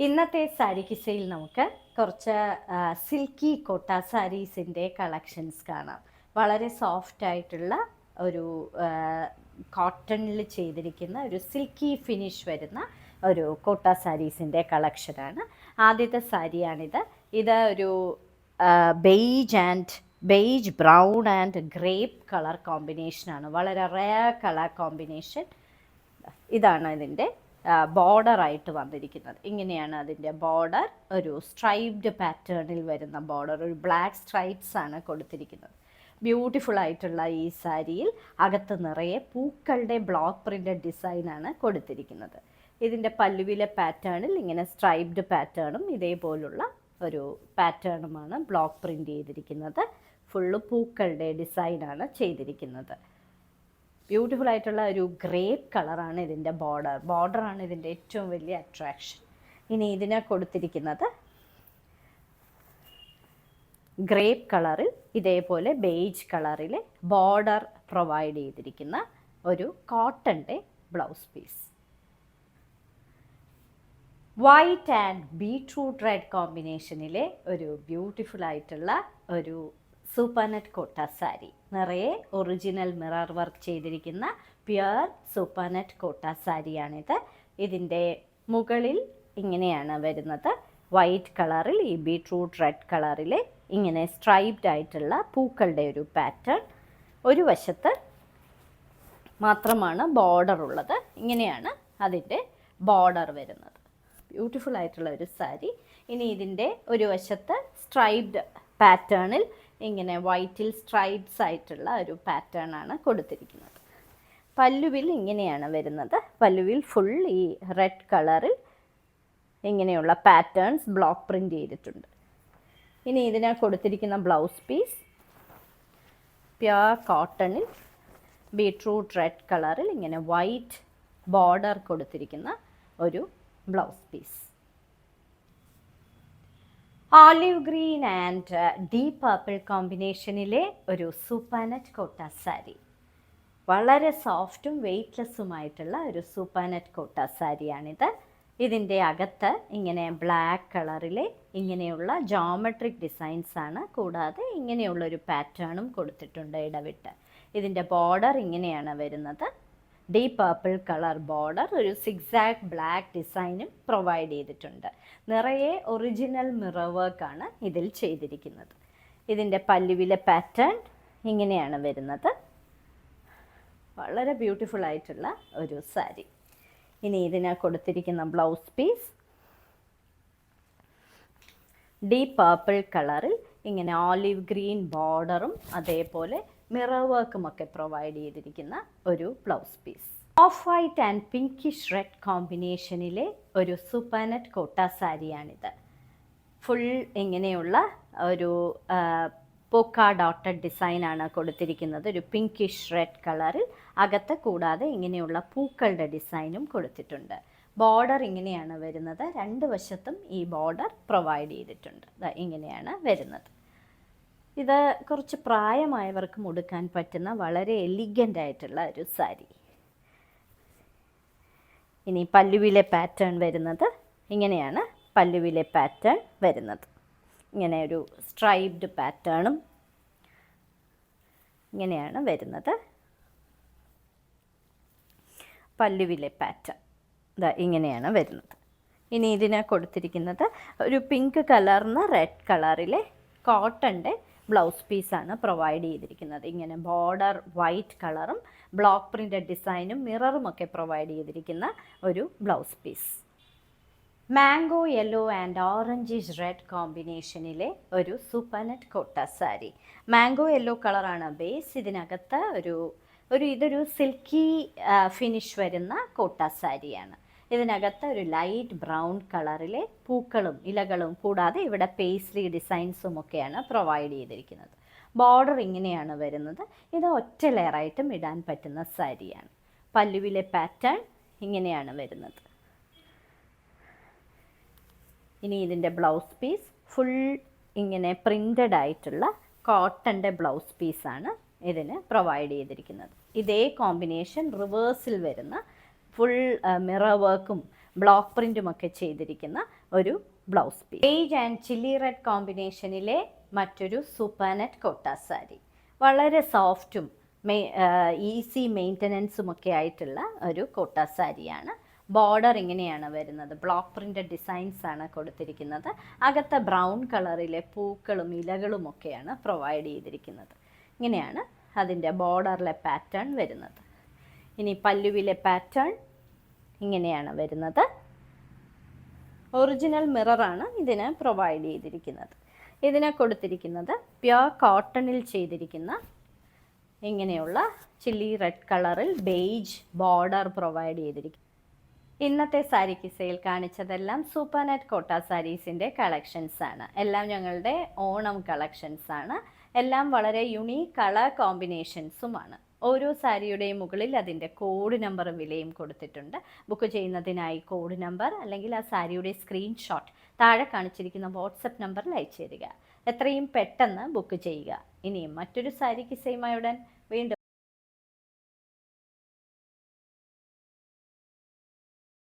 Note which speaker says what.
Speaker 1: ഇന്നത്തെ സാരി കിസയിൽ നമുക്ക് കുറച്ച് സിൽക്കി കോട്ട സാരീസിൻ്റെ കളക്ഷൻസ് കാണാം. വളരെ സോഫ്റ്റ് ആയിട്ടുള്ള ഒരു കോട്ടണിൽ ചെയ്തിരിക്കുന്ന ഒരു സിൽക്കി ഫിനിഷ് വരുന്ന ഒരു കോട്ട സാരീസിൻ്റെ കളക്ഷനാണ്. ആദ്യത്തെ സാരിയാണിത്. ഇത് ഒരു beige brown and grape colour കോമ്പിനേഷനാണ്. വളരെ റെയർ കളർ കോമ്പിനേഷൻ. ഇതാണ് ഇതിൻ്റെ ബോർഡറായിട്ട് വന്നിരിക്കുന്നത്. ഇങ്ങനെയാണ് അതിൻ്റെ ബോർഡർ. ഒരു സ്ട്രൈപ്ഡ് പാറ്റേണിൽ വരുന്ന ബോർഡർ, ഒരു ബ്ലാക്ക് സ്ട്രൈപ്സ് ആണ് കൊടുത്തിരിക്കുന്നത്. ബ്യൂട്ടിഫുൾ ആയിട്ടുള്ള ഈ സാരിയിൽ അകത്ത് നിറയെ പൂക്കളുടെ ബ്ലോക്ക് പ്രിൻ്റഡ് ഡിസൈനാണ് കൊടുത്തിരിക്കുന്നത്. ഇതിൻ്റെ പല്ലുവിലെ പാറ്റേണിൽ ഇങ്ങനെ സ്ട്രൈപ്ഡ് പാറ്റേണും ഇതേപോലുള്ള ഒരു പാറ്റേണുമാണ് ബ്ലോക്ക് പ്രിൻ്റ് ചെയ്തിരിക്കുന്നത്. ഫുള്ള് പൂക്കളുടെ ഡിസൈനാണ് ചെയ്തിരിക്കുന്നത്. ബ്യൂട്ടിഫുൾ ആയിട്ടുള്ള ഒരു ഗ്രേപ്പ് കളറാണ് ഇതിൻ്റെ ബോർഡറാണ് ഇതിൻ്റെ ഏറ്റവും വലിയ അട്രാക്ഷൻ. ഇനി ഇതിനെ കൊടുത്തിരിക്കുന്നത് ഗ്രേപ്പ് കളറിൽ ഇതേപോലെ ബേജ് കളറിൽ ബോർഡർ പ്രൊവൈഡ് ചെയ്തിരിക്കുന്ന ഒരു കോട്ടൻ്റെ blouse piece. White and beetroot red കോമ്പിനേഷനിലെ ഒരു ബ്യൂട്ടിഫുൾ ആയിട്ടുള്ള ഒരു സൂപ്പർ നെറ്റ് കോട്ട സാരി. നിറയെ ഒറിജിനൽ മിറർ വർക്ക് ചെയ്തിരിക്കുന്ന പ്യുർ സൂപ്പർ നെറ്റ് കോട്ട സാരിയാണിത്. ഇതിൻ്റെ മുകളിൽ ഇങ്ങനെയാണ് വരുന്നത്. വൈറ്റ് കളറിൽ ഈ ബീട്രൂട്ട് റെഡ് കളറിൽ ഇങ്ങനെ സ്ട്രൈപ്ഡ് ആയിട്ടുള്ള പൂക്കളുടെ ഒരു പാറ്റേൺ. ഒരു വശത്ത് മാത്രമാണ് ബോർഡർ ഉള്ളത്. ഇങ്ങനെയാണ് അതിൻ്റെ ബോർഡർ വരുന്നത്. ബ്യൂട്ടിഫുൾ ആയിട്ടുള്ള ഒരു സാരി. ഇനി ഇതിൻ്റെ ഒരു വശത്ത് സ്ട്രൈപ്ഡ് പാറ്റേണിൽ ഇങ്ങനെ വൈറ്റിൽ സ്ട്രൈപ്സ് ആയിട്ടുള്ള ഒരു പാറ്റേൺ ആണ് കൊടുത്തിരിക്കുന്നത്. പല്ലുവിൽ ഇങ്ങനെയാണ് വരുന്നത്. പല്ലുവിൽ ഫുൾ ഈ റെഡ് കളറിൽ ഇങ്ങനെയുള്ള പാറ്റേൺസ് ബ്ലോക്ക് പ്രിൻ്റ് ചെയ്തിട്ടുണ്ട്. ഇനി ഇതിന് കൊടുത്തിരിക്കുന്ന ബ്ലൗസ് പീസ് പ്യുർ കോട്ടണിൽ ബീട്രൂട്ട് റെഡ് കളറിൽ ഇങ്ങനെ വൈറ്റ് ബോർഡർ കൊടുത്തിരിക്കുന്ന ഒരു blouse piece. Olive green and deep purple കോമ്പിനേഷനിലെ ഒരു സൂപ്പർ നെറ്റ് കോട്ട സാരി. വളരെ സോഫ്റ്റും വെയ്റ്റ്ലെസ്സുമായിട്ടുള്ള ഒരു സൂപ്പർ നെറ്റ് കോട്ട സാരിയാണിത്. ഇതിൻ്റെ അകത്ത് ഇങ്ങനെ ബ്ലാക്ക് കളറിലെ ഇങ്ങനെയുള്ള ജോമെട്രിക് ഡിസൈൻസ് ആണ്. കൂടാതെ ഇങ്ങനെയുള്ളൊരു പാറ്റേണും കൊടുത്തിട്ടുണ്ട് ഇടവിട്ട്. ഇതിൻ്റെ ബോർഡർ ഇങ്ങനെയാണ് വരുന്നത്. ഡീപ്പ് പർപ്പിൾ കളർ ബോർഡർ, ഒരു സിക്സാക് ബ്ലാക്ക് ഡിസൈനും പ്രൊവൈഡ് ചെയ്തിട്ടുണ്ട്. നിറയെ ഒറിജിനൽ മിറർ വർക്കാണ് ഇതിൽ ചെയ്തിരിക്കുന്നത്. ഇതിൻ്റെ പല്ലുവിലെ പാറ്റേൺ ഇങ്ങനെയാണ് വരുന്നത്. വളരെ ബ്യൂട്ടിഫുൾ ആയിട്ടുള്ള ഒരു സാരി. ഇനി ഇതിന് കൊടുത്തിരിക്കുന്ന ബ്ലൗസ് പീസ് ഡീപ്പ് പർപ്പിൾ കളറിൽ ഇങ്ങനെ ഓലിവ് ഗ്രീൻ ബോർഡറും അതേപോലെ മിറർ വർക്കും ഒക്കെ പ്രൊവൈഡ് ചെയ്തിരിക്കുന്ന ഒരു blouse piece. Off white and pinkish red കോമ്പിനേഷനിലെ ഒരു സൂപ്പർ നെറ്റ് കോട്ട സാരിയാണിത്. ഫുൾ ഇങ്ങനെയുള്ള ഒരു പോക്ക ഡോട്ടഡ് ഡിസൈനാണ് കൊടുത്തിരിക്കുന്നത്. ഒരു പിങ്കിഷ് റെഡ് കളറിൽ അകത്ത്. കൂടാതെ ഇങ്ങനെയുള്ള പൂക്കളുടെ ഡിസൈനും കൊടുത്തിട്ടുണ്ട്. ബോർഡർ ഇങ്ങനെയാണ് വരുന്നത്. രണ്ട് വശത്തും ഈ ബോർഡർ പ്രൊവൈഡ് ചെയ്തിട്ടുണ്ട്. ഇങ്ങനെയാണ് വരുന്നത്. ഇത് കുറച്ച് പ്രായമായവർക്കും ഉടുക്കാൻ പറ്റുന്ന വളരെ എലിഗൻ്റ് ആയിട്ടുള്ള ഒരു സാരി. ഇനി പല്ലുവിലെ പാറ്റേൺ വരുന്നത് ഇങ്ങനെയാണ്. പല്ലുവിലെ പാറ്റേൺ വരുന്നത് ഇങ്ങനെ ഒരു സ്ട്രൈപ്ഡ് പാറ്റേണും ഇങ്ങനെയാണ് വരുന്നത്. പല്ലുവിലെ പാറ്റേൺ ഇങ്ങനെയാണ് വരുന്നത്. ഇനി ഇതിന് കൊടുത്തിരിക്കുന്നത് ഒരു പിങ്ക് കലർന്ന റെഡ് കളറിലെ കോട്ടൻ്റെ ബ്ലൗസ് പീസാണ് പ്രൊവൈഡ് ചെയ്തിരിക്കുന്നത്. ഇങ്ങനെ ബോർഡർ വൈറ്റ് കളറും ബ്ലോക്ക് പ്രിൻ്റഡ് ഡിസൈനും മിററും ഒക്കെ പ്രൊവൈഡ് ചെയ്തിരിക്കുന്ന ഒരു blouse piece. Mango yellow and orangish red കോമ്പിനേഷനിലെ ഒരു super net Kota sari. Mango yellow കളറാണ് ബേസ്. ഇതിനകത്ത് ഇതൊരു സിൽക്കി ഫിനിഷ് വരുന്ന കോട്ട സാരിയാണ്. ഇതിനകത്ത് ഒരു ലൈറ്റ് ബ്രൗൺ കളറിലെ പൂക്കളും ഇലകളും കൂടാതെ ഇവിടെ പേസ്ട്രി ഡിസൈൻസും ഒക്കെയാണ് പ്രൊവൈഡ് ചെയ്തിരിക്കുന്നത്. ബോർഡർ ഇങ്ങനെയാണ് വരുന്നത്. ഇത് ഒറ്റ ലെയറായിട്ടും ഇടാൻ പറ്റുന്ന സാരിയാണ്. പല്ലുവിലെ പാറ്റേൺ ഇങ്ങനെയാണ് വരുന്നത്. ഇനി ഇതിൻ്റെ ബ്ലൗസ് പീസ് ഫുൾ ഇങ്ങനെ പ്രിൻ്റഡ് ആയിട്ടുള്ള കോട്ടൻ്റെ ബ്ലൗസ് പീസാണ് ഇതിന് പ്രൊവൈഡ് ചെയ്തിരിക്കുന്നത്. ഇതേ കോമ്പിനേഷൻ റിവേഴ്സിൽ വരുന്ന ഫുൾ മിറർ വർക്കും ബ്ലോക്ക് പ്രിൻറ്റും ഒക്കെ ചെയ്തിരിക്കുന്ന ഒരു blouse piece. Beige and chilli red കോമ്പിനേഷനിലെ മറ്റൊരു സൂപ്പർ നെറ്റ് കോട്ട സാരി. വളരെ സോഫ്റ്റും ഈസി മെയിൻ്റനൻസും ഒക്കെ ആയിട്ടുള്ള ഒരു കോട്ട സാരിയാണ്. ബോർഡർ ഇങ്ങനെയാണ് വരുന്നത്. ബ്ലോക്ക് പ്രിൻ്റഡ് ഡിസൈൻസ് ആണ് കൊടുത്തിരിക്കുന്നത്. അകത്തെ ബ്രൗൺ കളറിലെ പൂക്കളും ഇലകളും ഒക്കെയാണ് പ്രൊവൈഡ് ചെയ്തിരിക്കുന്നത്. ഇങ്ങനെയാണ് അതിൻ്റെ ബോർഡറിലെ പാറ്റേൺ വരുന്നത്. ഇനി പല്ലുവിലെ പാറ്റേൺ ഇങ്ങനെയാണ് വരുന്നത്. ഒറിജിനൽ മിററാണ് ഇതിന് പ്രൊവൈഡ് ചെയ്തിരിക്കുന്നത്. ഇതിനെ കൊടുത്തിരിക്കുന്നത് പ്യുർ കോട്ടണിൽ ചെയ്തിരിക്കുന്ന ഇങ്ങനെയുള്ള ചില്ലി റെഡ് കളറിൽ ബേജ് ബോർഡർ പ്രൊവൈഡ് ചെയ്തിരിക്കുന്നു. ഇന്നത്തെ സാരിക്ക് സെയിൽ കാണിച്ചതെല്ലാം സൂപ്പർ നെറ്റ് കോട്ട സാരീസിൻ്റെ കളക്ഷൻസ് ആണ്. എല്ലാം ഞങ്ങളുടെ ഓണം കളക്ഷൻസ് ആണ്. എല്ലാം വളരെ യുണീക്ക് കളർ കോമ്പിനേഷൻസുമാണ്. ഓരോ സാരിയുടെയും മുകളിൽ അതിൻ്റെ കോഡ് നമ്പറും വിലയും കൊടുത്തിട്ടുണ്ട്. ബുക്ക് ചെയ്യുന്നതിനായി കോഡ് നമ്പർ അല്ലെങ്കിൽ ആ സാരിയുടെ സ്ക്രീൻഷോട്ട് താഴെ കാണിച്ചിരിക്കുന്ന വാട്സപ്പ് നമ്പറിൽ അയച്ചു തരിക. എത്രയും പെട്ടെന്ന് ബുക്ക് ചെയ്യുക. ഇനിയും മറ്റൊരു സാരിക്ക് സെയിമായുടൻ വീണ്ടും